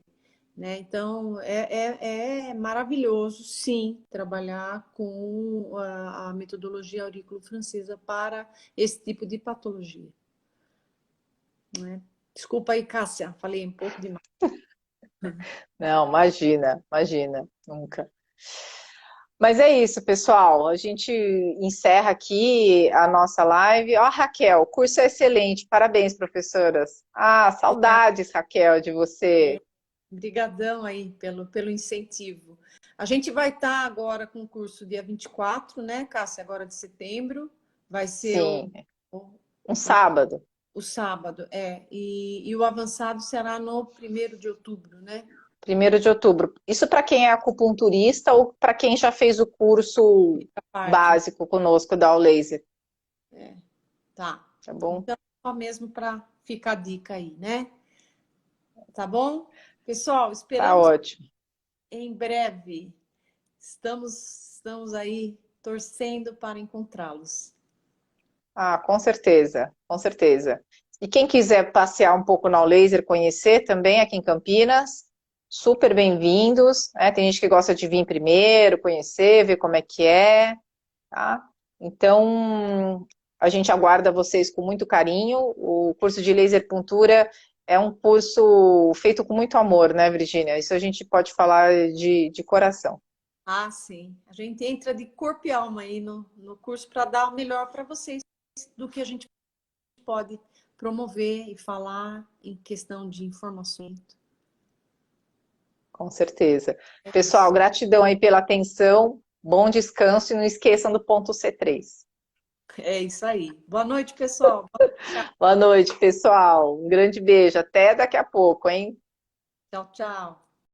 Né? Então, é maravilhoso, sim, trabalhar com a metodologia aurículo-francesa para esse tipo de patologia. Né? Desculpa aí, Cássia, falei um pouco demais. Não, imagina, nunca. Mas é isso, pessoal. A gente encerra aqui a nossa live. Ó, Raquel, o curso é excelente. Parabéns, professoras. Ah, saudades, Raquel, de você. Brigadão aí pelo incentivo. A gente vai estar agora com o curso dia 24, né, Cássia? Agora de setembro. Vai ser Sim, o, um sábado. o sábado, é. E o avançado será no 1º de outubro, né? 1º de outubro. Isso para quem é acupunturista ou para quem já fez o curso Fica a parte. básico conosco da Laser, É, tá. tá bom? Então, só mesmo para ficar a dica aí, né? Tá bom? Pessoal, Tá esperamos ótimo. em breve. Estamos aí torcendo para encontrá-los. Ah, com certeza, com certeza. E quem quiser passear um pouco na Laser, conhecer também aqui em Campinas, super bem-vindos, né? Tem gente que gosta de vir primeiro, conhecer, ver como é que é, tá? Então, a gente aguarda vocês com muito carinho. O curso de Laser Puntura é um curso feito com muito amor, né, Virgínia? Isso a gente pode falar de coração. Ah, sim. A gente entra de corpo e alma aí no curso para dar o melhor para vocês do que a gente pode promover e falar em questão de informações. Com certeza. É Pessoal, isso. gratidão aí pela atenção, bom descanso e não esqueçam do ponto C3. É isso aí. Boa noite, pessoal. Boa noite, pessoal. Um grande beijo. Até daqui a pouco, hein? Tchau, tchau.